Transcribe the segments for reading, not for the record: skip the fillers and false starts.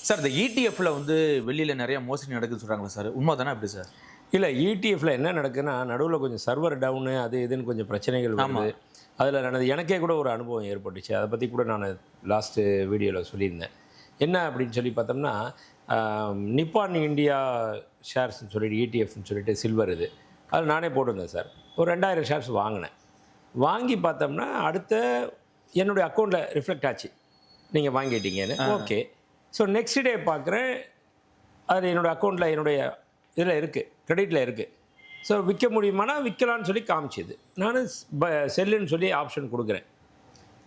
Sir இந்த இடிஎஃப்ல வந்து வெளியில நிறைய மோசடி நடக்குதுன்னு சொல்றாங்களா சார்? உண்மை தானே எப்படி சார்? இல்ல இடிஎஃப்ல என்ன நடக்குன்னா, நடுவுல கொஞ்சம் சர்வர் டவுனு அது இதுன்னு கொஞ்சம் பிரச்சனைகள் ஆமா. வருது. அதில நடந்தது எனக்கே கூட ஒரு அனுபவம் ஏற்பட்டுச்சு. அத பத்தி கூட நானு லாஸ்ட்டு வீடியோல சொல்லியிருந்தேன். என்ன அப்படின்னு சொல்லி பார்த்தோம்னா, அ நிப்பான் இண்டியா ஷேர்ஸ்ன்னு சொல்லிட்டு இடிஎஃப்ன்னு சொல்லிட்டு சில்வர் இது. அதில நானே போட்டிருந்தேன் சார். ஒரு 2000 ஷேர்ஸ் வாங்குனேன். வாங்கி பார்த்தோம்னா, அடுத்த என்னுடைய அக்கவுண்ட்ல ரிஃப்ளெக்ட் ஆச்சு. நீங்க வாங்கிட்டீங்கன்னு. ஓகே. ஸோ நெக்ஸ்ட் டே பார்க்குறேன், அது என்னோட அக்கவுண்ட்ல என்னுடைய இதில இருக்குது, கிரெடிட்டில் இருக்குது. ஸோ விற்க முடியுமானா விற்கலான்னு சொல்லி காமிச்சிது. நானும் செல்லுன்னு சொல்லி ஆப்ஷன் கொடுக்குறேன்.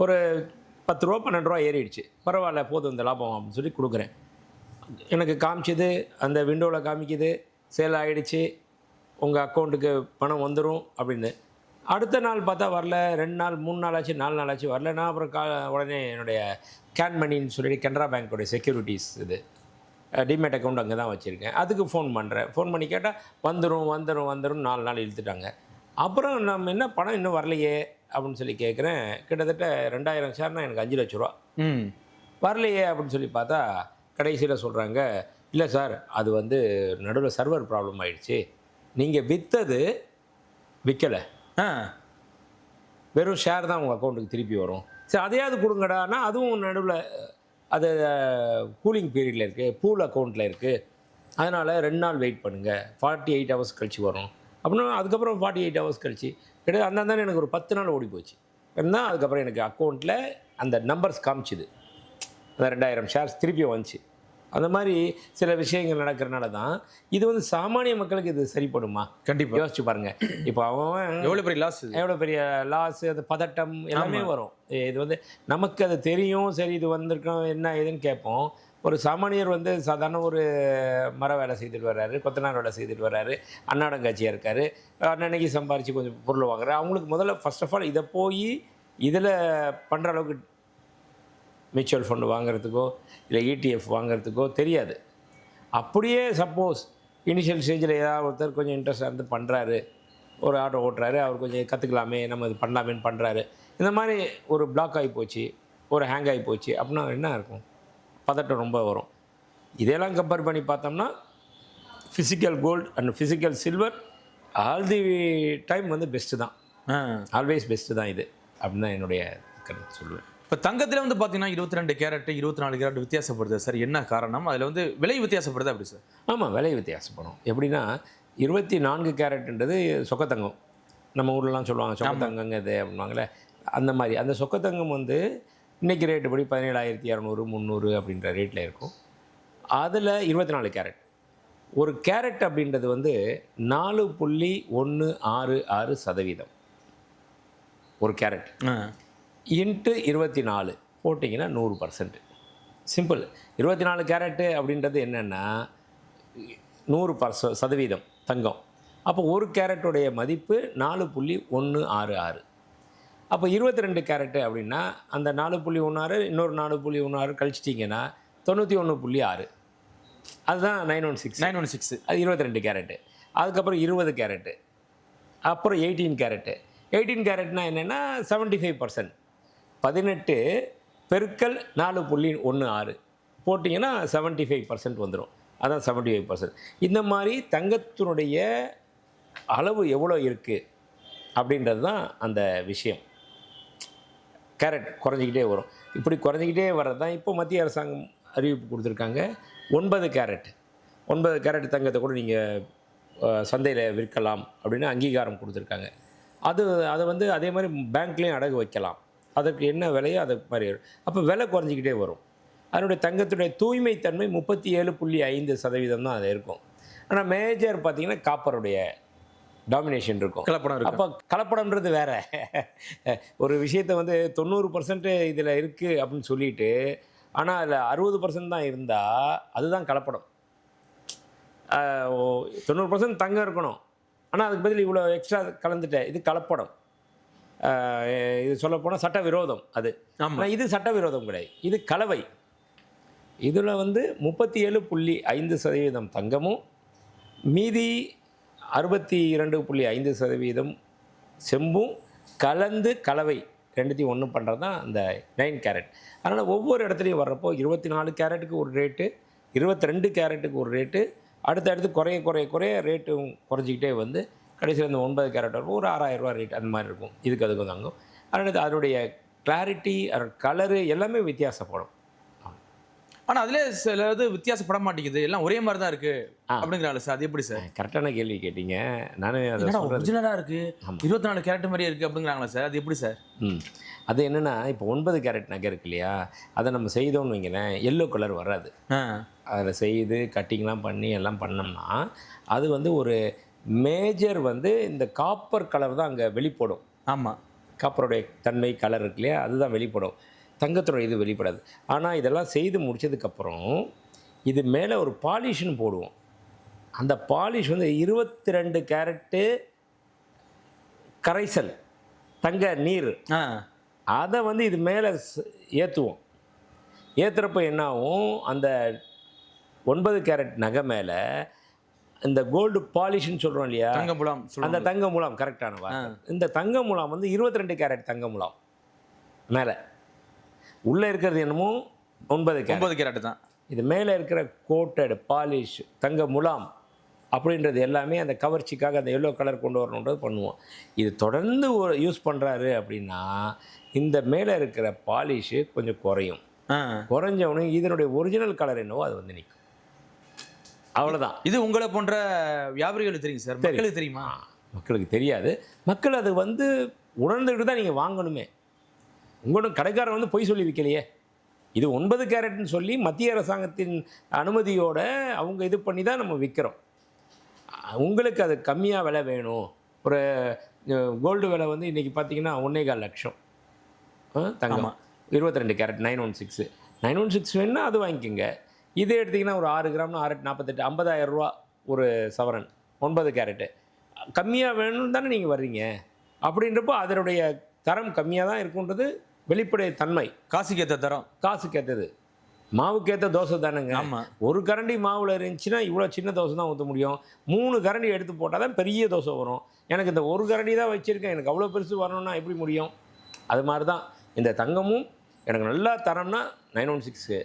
ஒரு ரூ. 10 ரூ. 12 ஏறிடுச்சு. பரவாயில்ல போதும் இந்த லாபம் அப்படின்னு சொல்லி கொடுக்குறேன். எனக்கு காமிச்சிது, அந்த விண்டோவில் காமிக்குது, சேல் ஆகிடுச்சு, உங்கள் அக்கௌண்ட்டுக்கு பணம் வந்துடும் அப்படின்னு. அடுத்த நாள் பார்த்தா வரல, 2 நாள் 3 நாள் ஆச்சு, 4 நாள் ஆச்சு வரல. நான் அப்புறம் உடனே என்னுடைய கேன் மணின்னு சொல்லிட்டு கனரா பேங்க்கோடைய செக்யூரிட்டிஸ் இது டிமேட் அக்கௌண்ட் அங்கே தான் வச்சுருக்கேன். அதுக்கு ஃபோன் பண்ணுறேன். ஃபோன் பண்ணி கேட்டால் வந்துடும் 4 நாள் இழுத்துட்டாங்க. அப்புறம் நம்ம என்ன பணம் இன்னும் வரலையே அப்படின்னு சொல்லி கேட்குறேன். கிட்டத்தட்ட 2000 ஷேர்னால் எனக்கு 5 லட்ச ரூபா. வரலையே அப்படின்னு சொல்லி பார்த்தா கடைசியில் சொல்கிறாங்க, இல்லை சார் அது வந்து நடுவில் சர்வர் ப்ராப்ளம் ஆகிடுச்சு, நீங்கள் விற்றது விற்கலை, ஆ. வெறும் ஷேர் தான் உங்கள் அக்கௌண்ட்டுக்கு திருப்பி வரும். சரி அதையாவது கொடுங்கடான்னா அதுவும் நடுவில் அது கூலிங் பீரியடில் இருக்குது, பூல் அக்கௌண்ட்டில் இருக்குது, அதனால் 2 நாள் வெயிட் பண்ணுங்கள், 48 ஹவர்ஸ் கழிச்சு வரும் அப்படின்னா. அதுக்கப்புறம் 48 ஹவர்ஸ் கழிச்சு கிட்டத்தட்ட அந்தாந்தானே எனக்கு ஒரு 10 நாள் ஓடி போச்சு. இருந்தால் அதுக்கப்புறம் எனக்கு அக்கௌண்ட்டில் அந்த நம்பர்ஸ் காமிச்சிது, அந்த 2000 ஷேர்ஸ் திருப்பி வந்துச்சு. அந்த மாதிரி சில விஷயங்கள் நடக்கிறனால தான் இது வந்து சாமானிய மக்களுக்கு இது சரிப்படுமா? கண்டிப்பாக யோசிச்சு பாருங்கள். இப்போ அவன் எவ்வளோ பெரிய லாஸ், எவ்வளோ பெரிய லாஸ், அது பதட்டம் எல்லாமே வரும். இது வந்து நமக்கு அது தெரியும், சரி இது வந்திருக்கோம் என்ன ஏதுன்னு கேட்போம். ஒரு சாமானியர் வந்து சாதாரண ஒரு மர வேலை செய்துட்டு வர்றாரு, கொத்தனார் வேலை செய்துட்டு வர்றாரு, அன்னாடங்காட்சியாக இருக்கார், அன்னன்னைக்கு சம்பாரித்து கொஞ்சம் பொருள் வாங்குறாரு. அவங்களுக்கு முதல்ல ஃபர்ஸ்ட் ஆஃப் ஆல் இதை போய் இதில் பண்ணுற அளவுக்கு மியூச்சுவல் ஃபண்டு வாங்குறதுக்கோ இல்லை இடிஎஃப் வாங்குறதுக்கோ தெரியாது. அப்படியே சப்போஸ் இனிஷியல் ஸ்டேஜில் ஏதாவது ஒருத்தர் கொஞ்சம் இன்ட்ரெஸ்டாக இருந்து பண்ணுறாரு, ஒரு ஆட்டோ ஓட்டுறாரு, அவர் கொஞ்சம் கற்றுக்கலாமே நம்ம இது பண்ணலாமேன்னு பண்ணுறாரு, இந்த மாதிரி ஒரு பிளாக் ஆகி போச்சு, ஒரு ஹேங் ஆகி போச்சு அப்படின்னா என்ன இருக்கும்? பதட்டம் ரொம்ப வரும். இதெல்லாம் கம்பேர் பண்ணி பார்த்தோம்னா physical gold and physical silver all the time வந்து பெஸ்ட்டு தான், ஆல்வேஸ் பெஸ்ட்டு தான் இது அப்படின்னு தான் என்னுடைய கருத்து சொல்லுவேன். இப்போ தங்கத்தில் வந்து பார்த்தீங்கன்னா 22 கேரட் 24 கேரட் வித்தியாசப்படுது சார். என்ன காரணம்? அதில் வந்து விலை வித்தியாசப்படுது அப்படி சார்? ஆமாம், விலை வித்தியாசப்படும். எப்படின்னா 24 கேரட்ன்றது சொக்கத்தங்கம், நம்ம ஊர்லலாம் சொல்லுவாங்க சொக்கத்தங்கங்க இது அப்படின்வாங்களே, அந்த மாதிரி அந்த சொக்கத்தங்கம் வந்து இன்றைக்கி ரேட்டு படி 17,200 300 அப்படின்ற ரேட்டில் இருக்கும். அதில் 24 கேரட், ஒரு கேரட் அப்படின்றது வந்து 4.166% ஒரு கேரட் இன்ட்டு 24 போட்டிங்கன்னா 100%. சிம்பிள். 24 கேரட்டு அப்படின்றது என்னென்னா 100% தங்கம். அப்போ ஒரு கேரட்டுடைய மதிப்பு 4.166. அப்போ 22 கேரட்டு அப்படின்னா அந்த 4.16 இன்னொரு 4.16 கழிச்சிட்டிங்கன்னா 91.6. அதுதான் 916. அது 22 கேரட்டு. அதுக்கப்புறம் 20 கேரட்டு, அப்புறம் 18 கேரட்டு. 18 கேரட்னா என்னென்னா 75%. 18 பெருக்கல் 4.16 போட்டிங்கன்னா 75% வந்துடும். அதான் 75%. இந்த மாதிரி தங்கத்தினுடைய அளவு எவ்வளோ இருக்குது அப்படின்றது தான் அந்த விஷயம். கேரட் குறைஞ்சிக்கிட்டே வரும். இப்படி குறைஞ்சிக்கிட்டே வர்றது தான் இப்போ மத்திய அரசாங்கம் அறிவிப்பு கொடுத்துருக்காங்க. 9 கேரட் தங்கத்தை கூட நீங்கள் சந்தையில் விற்கலாம் அப்படின்னு அங்கீகாரம் கொடுத்துருக்காங்க. அதை வந்து அதே மாதிரி பேங்க்லேயும் அடகு வைக்கலாம். அதற்கு என்ன விலையோ அது மாதிரி வரும். அப்போ விலை குறைஞ்சிக்கிட்டே வரும். அதனுடைய தங்கத்துடைய தூய்மைத்தன்மை 37.5% தான் அது இருக்கும். ஆனால் மேஜர் பார்த்திங்கன்னா காப்பருடைய டாமினேஷன் இருக்கும், கலப்படம் இருக்கும். அப்போ கலப்படம்ன்றது வேறு. ஒரு விஷயத்தை வந்து 90% இதில் இருக்குது அப்படின்னு சொல்லிட்டு ஆனால் அதில் 60% தான் இருந்தால் அதுதான் கலப்படம். 90% தங்கம் இருக்கணும், ஆனால் அதுக்கு பதில் இவ்வளோ எக்ஸ்ட்ரா கலந்துட்டேன், இது கலப்படம். இது சொல்லப்போனால் சட்டவிரோதம் அது. ஆனால் இது சட்டவிரோதம் கிடையாது, இது கலவை. இதில் வந்து 37.5% தங்கமும் மீதி 62.5% செம்பும் கலந்து கலவை ரெண்டுத்தையும் ஒன்று பண்ணுறது தான் அந்த 9 கேரட். அதனால் ஒவ்வொரு இடத்துலையும் வர்றப்போ 24 கேரட்டுக்கு ஒரு ரேட்டு, 22 கேரட்டுக்கு ஒரு ரேட்டு, அடுத்தடுத்து குறைய குறைய குறைய ரேட்டும் குறைஞ்சிக்கிட்டே வந்து கடைசியில் இந்த 9 கேரட் வரும் ஒரு 6000 ரூபா ரேட் அந்த மாதிரி இருக்கும். இதுக்கு அதுக்கும் தங்கும். அடுத்து அதனுடைய கிளாரிட்டி, கலரு எல்லாமே வித்தியாசப்படும். ஆனா அதுலயே சில இது வித்தியாசப்பட மாட்டேங்குது, எல்லாம் ஒரே மாதிரி தான் இருக்கு அப்படிங்கிறாங்க சார். அது எப்படி சார்? கரெக்டான கேள்வி கேட்டீங்க. நானே அதை என்னடா சொல்கிறது ஒரிஜினலா இருக்கு, 24 கேரட் மாதிரியே இருக்கு அப்படிங்கிறாங்களா சார்? அது எப்படி சார்? அது என்னென்னா, இப்போ 9 கேரட் நகை இருக்கு இல்லையா, அதை நம்ம செய்தோம்னு வைங்களேன், எல்லோ கலர் வராது. அதில் செய்து கட்டிங்லாம் பண்ணி எல்லாம் பண்ணோம்னா அது வந்து ஒரு மேஜர் வந்து இந்த காப்பர் கலர் தான் அங்கே வெளிப்படும். ஆமாம், காப்பருடைய தன்மை கலர் இருக்கு இல்லையா, அதுதான் வெளிப்படும். தங்கத்தோட இது வெளிப்படாது. ஆனால் இதெல்லாம் செய்து முடித்ததுக்கப்புறம் இது மேலே ஒரு பாலிஷ்னு போடுவோம். அந்த பாலிஷ் வந்து 22 கேரட்டு கரைசல் தங்க நீர், அதை வந்து இது மேலே ஏற்றுவோம். ஏற்றுறப்ப என்ன ஆகும், அந்த 9 கேரட் நகை மேலே இந்த கோல்டு பாலிஷ்னு சொல்கிறோம் இல்லையா, தங்க முலாம், அந்த தங்க முலாம் கரெக்டான வார்த்தை. இந்த தங்க முலாம் வந்து 22 கேரட் தங்க முலாம் மேலே. உள்ளே இருக்கிறது என்னமோ 9 கேரட் தான். இது மேலே இருக்கிற கோட்டட் பாலிஷ் தங்க முலாம் அப்படின்றது எல்லாமே அந்த கவர்ச்சிக்காக அந்த எல்லோ கலர் கொண்டு வரணுன்றது பண்ணுவோம். இது தொடர்ந்து யூஸ் பண்ணுறாரு அப்படின்னா இந்த மேலே இருக்கிற பாலிஷு கொஞ்சம் குறையும். குறைஞ்சவனே இதனுடைய ஒரிஜினல் கலர் என்னவோ அது வந்து நிற்கும். அவ்வளோதான். இது உங்களை போன்ற வியாபாரிகளுக்கு தெரியும் சார், மக்களுக்கு தெரியுமா? மக்களுக்கு தெரியாது. மக்கள் அது வந்து உணர்ந்துக்கிட்டு தான் நீங்கள் வாங்கணுமே. உங்களோட கடைக்காரன் வந்து பொய் சொல்லி விற்கலையே. இது 9 கேரட்னு சொல்லி மத்திய அரசாங்கத்தின் அனுமதியோட அவங்க இது பண்ணி தான் நம்ம விற்கிறோம். உங்களுக்கு அது கம்மியாக விலை வேணும். ஒரு கோல்டு விலை வந்து இன்றைக்கி பார்த்தீங்கன்னா 1.25 லட்சம் தங்கம், 22 கேரட் 916 வேணுன்னா அது வாங்கிக்கோங்க. இதே எடுத்திங்கன்னா ஒரு 6 கிராம்னு 648 50,000 ரூபா ஒரு சவரன் 9 கேரட்டு. கம்மியாக வேணும்னு தானே நீங்கள் வர்றீங்க. அப்படின்றப்போ அதனுடைய தரம் கம்மியாக தான் இருக்குன்றது வெளிப்படை தன்மை. காசுக்கேற்ற தரம், காசுக்கேற்றது. மாவுக்கேற்ற தோசை தானேங்க. ஆமாம். ஒரு கரண்டி மாவில் இருந்துச்சுன்னா இவ்வளோ சின்ன தோசை தான் ஊற்ற முடியும். 3 கரண்டி எடுத்து போட்டால் தான் பெரிய தோசை வரும். எனக்கு இந்த ஒரு கரண்டி தான் வச்சுருக்கேன், எனக்கு அவ்வளோ பெருசு வரணும்னா எப்படி முடியும்? அது மாதிரி தான் இந்த தங்கமும். எனக்கு நல்லா தரம்னா 916,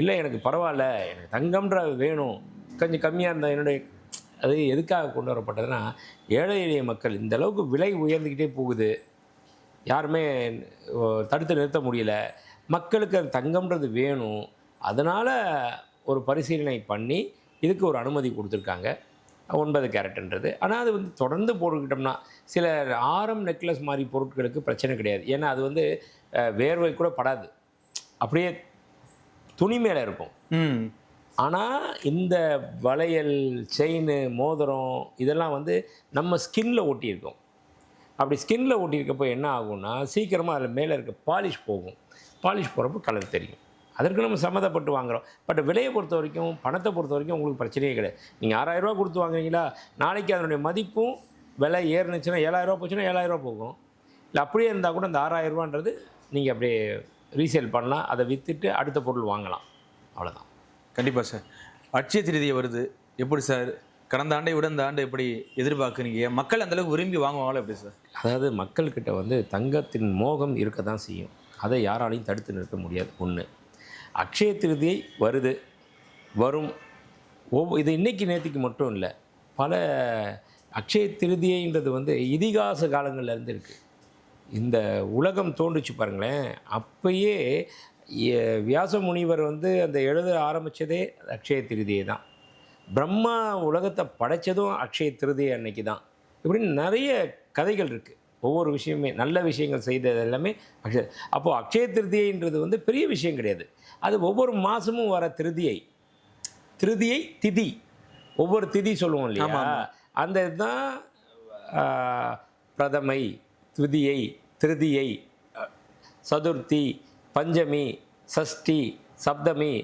இல்லை எனக்கு பரவாயில்ல, எனக்கு தங்கம்ன்ற வேணும், கொஞ்சம் கம்மியாக இருந்தால் என்னுடைய. அது எதுக்காக கொண்டு வரப்பட்டதுன்னா, ஏழை எளிய மக்கள் இந்த அளவுக்கு விலை உயர்ந்துக்கிட்டே போகுது, யாருமே தடுத்து நிறுத்த முடியல. மக்களுக்கு அது தங்கம்ன்றது வேணும். அதனால் ஒரு பரிசீலனை பண்ணி இதுக்கு ஒரு அனுமதி கொடுத்துருக்காங்க 9 கேரட்ன்றது. ஆனால் அது வந்து தொடர்ந்து போட்டுக்கிட்டோம்னா சில ஆரம் நெக்லஸ் மாதிரி பொருட்களுக்கு பிரச்சனை கிடையாது. ஏன்னா அது வந்து வேர்வை கூட படாது, அப்படியே துணி மேலே இருக்கும். ஆனால் இந்த வளையல், செயின், மோதிரம் இதெல்லாம் வந்து நம்ம ஸ்கின்னில் ஒட்டியிருக்கோம். அப்படி ஸ்கின்னில் ஒட்டியிருக்கப்போ என்ன ஆகும்னா சீக்கிரமாக அதில் மேலே இருக்க பாலிஷ் போகும். பாலிஷ் போகிறப்போ கலர் தெரியும். அதற்கு நம்ம சம்மதப்பட்டு வாங்குகிறோம். பட் விலையை பொறுத்த வரைக்கும், பணத்தை பொறுத்த வரைக்கும் உங்களுக்கு பிரச்சனையே கிடையாது. நீங்கள் 6000 ரூபா கொடுத்து வாங்குறீங்களா, நாளைக்கு அதனுடைய மதிப்பும் விலை ஏறுனுச்சுன்னா 7000 ரூபா போச்சுன்னா 7000 ரூபா போகும். இல்லை அப்படியே இருந்தால் கூட இந்த 6000 ரூபான்றது நீங்கள் அப்படியே ரீசேல் பண்ணலாம், அதை விற்றுட்டு அடுத்த பொருள் வாங்கலாம். அவ்வளோதான். கண்டிப்பாக சார். அட்சய திருதியை வருது, எப்படி சார் கடந்த ஆண்டை விட இந்த ஆண்டு எப்படி எதிர்பார்க்குறீங்க? மக்கள் அந்தளவுக்கு விரும்பி வாங்குவாங்களா எப்படி சார்? அதாவது மக்கள்கிட்ட வந்து தங்கத்தின் மோகம் இருக்க தான் செய்யும். அதை யாராலையும் தடுத்து நிறுத்த முடியாது. ஒன்று, அக்ஷய திருதியை வருது, வரும். இது இன்றைக்கி நேற்றுக்கு மட்டும் இல்லை, பல அக்ஷய திருதியைன்றது வந்து இதிகாச காலங்கள்லேருந்து இருக்குது. இந்த உலகம் தோன்றுச்சு பாருங்களேன், அப்பயே வியாச முனிவர் வந்து அந்த எழுத ஆரம்பித்ததே அக்ஷய திருதியை தான். பிரம்மா உலகத்தை படைத்ததும் அக்ஷய திருதியை அன்னைக்கு தான். இப்படின்னு நிறைய கதைகள் இருக்குது. ஒவ்வொரு விஷயமே நல்ல விஷயங்கள் செய்தது எல்லாமே அக்ஷய. அப்போது அக்ஷய திருதியைன்றது வந்து பெரிய விஷயம் கிடையாது. அது ஒவ்வொரு மாதமும் வர திருதியை திதி, ஒவ்வொரு திதி சொல்லுவோம் இல்லையா, அந்த இதுதான் பிரதமை, துதியை, திருதியை, சதுர்த்தி, பஞ்சமி, சஷ்டி, சப்தமி,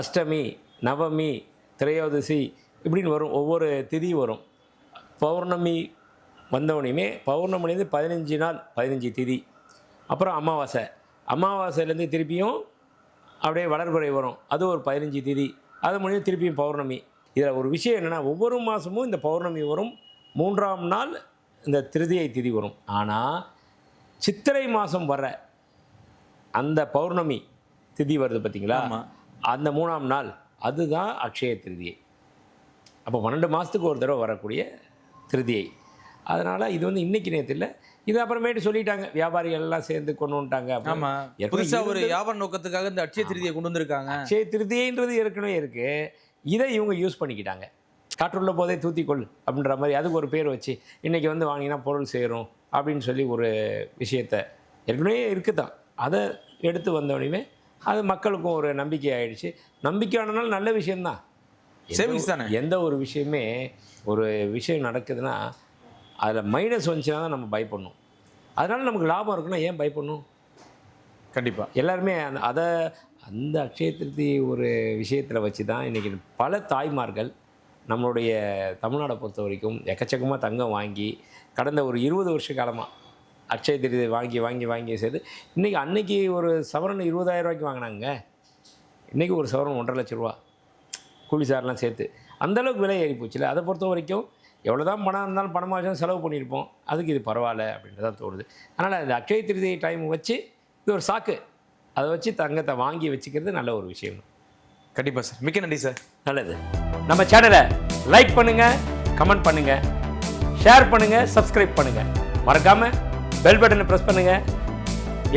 அஷ்டமி, நவமி, திரையோதசி இப்படின்னு வரும். ஒவ்வொரு திதி வரும். பௌர்ணமி வந்தவனையுமே பௌர்ணமிலேருந்து 15 நாள் 15 திதி. அப்புறம் அமாவாசை, அமாவாசையிலேருந்து திருப்பியும் அப்படியே வளர்பிறை வரும், அது ஒரு 15 திதி. அது முடிஞ்சு திருப்பியும் பௌர்ணமி. இதில் ஒரு விஷயம் என்னென்னா, ஒவ்வொரு மாதமும் இந்த பௌர்ணமி வரும், 3ஆம் நாள் இந்த திருதியை திதி வரும். ஆனால் சித்திரை மாதம் வர அந்த பௌர்ணமி திதி வருது பார்த்தீங்களா, அந்த 3ஆம் நாள் அதுதான் அக்ஷய திருதியை. அப்போ 12 மாதத்துக்கு ஒரு தடவை வரக்கூடிய திருதியை. அதனால் இது வந்து இன்றைக்கி நேற்று இல்லை, இது அப்புறமேட்டு சொல்லிட்டாங்க, வியாபாரிகள் எல்லாம் சேர்ந்து கொண்டு வந்துட்டாங்க. ஆமாம், புதுசாக ஒரு வியாபார நோக்கத்துக்காக இந்த அட்சய திருதியை கொண்டு வந்திருக்காங்க. அட்சய திருதியைன்றது ஏற்கனவே இருக்குது, இதை இவங்க யூஸ் பண்ணிக்கிட்டாங்க. காற்றுள்ள போதே தூத்திக்கொள் அப்படின்ற மாதிரி அதுக்கு ஒரு பேர் வச்சு இன்றைக்கி வந்து வாங்கினா பொருள் சேரும் அப்படின்னு சொல்லி ஒரு விஷயத்தை ஏற்கனவே இருக்குது தான், அதை எடுத்து வந்தோடனே அது மக்களுக்கும் ஒரு நம்பிக்கை ஆகிடுச்சு. நம்பிக்கையானனால நல்ல விஷயந்தான், சேவிங்ஸ் தானே. எந்த ஒரு விஷயமே ஒரு விஷயம் நடக்குதுன்னா அதில் மைனஸ் வந்துச்சுன்னா தான் நம்ம பயப்படணும். அதனால் நமக்கு லாபம் இருக்குன்னா ஏன் பயப்படணும்? கண்டிப்பாக எல்லாருமே அந்த அக்ஷய திருதி ஒரு விஷயத்தில் வச்சு தான் இன்றைக்கி பல தாய்மார்கள் நம்மளுடைய தமிழ்நாடை பொறுத்த வரைக்கும் எக்கச்சக்கமாக தங்கம் வாங்கி கடந்த ஒரு 20 வருஷ காலமாக அக்ஷய திருதி வாங்கி வாங்கி வாங்கி செய்து அன்றைக்கி ஒரு சவரன் 20,000 ரூபாய்க்கு வாங்கினாங்க. இன்றைக்கி ஒரு சவரன் 1,50,000 ரூபா கூலி சாரெலாம் சேர்த்து அந்தளவுக்கு விலை ஏறி போச்சுல. அதை பொறுத்த வரைக்கும் எவ்வளோ தான் பணம் இருந்தாலும் பணமாக செலவு பண்ணியிருப்போம், அதுக்கு இது பரவாயில்ல அப்படின்ட்டு தான் தோணுது. அதனால் இந்த அக்ஷய திருதி டைம் வச்சு இது ஒரு சாக்கு, அதை வச்சு தங்கத்தை வாங்கி வச்சுக்கிறது நல்ல ஒரு விஷயம். கண்டிப்பாக சார், மிக்க நன்றி சார். நல்லது. நம்ம சேனலை லைக் பண்ணுங்கள், கமெண்ட் பண்ணுங்கள், ஷேர் பண்ணுங்கள், சப்ஸ்கிரைப் பண்ணுங்கள், மறக்காமல் பெல் பட்டனை ப்ரெஸ் பண்ணுங்கள்.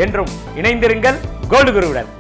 என்றும் இணைந்திருங்கள் கோல்டு குருவுடன்.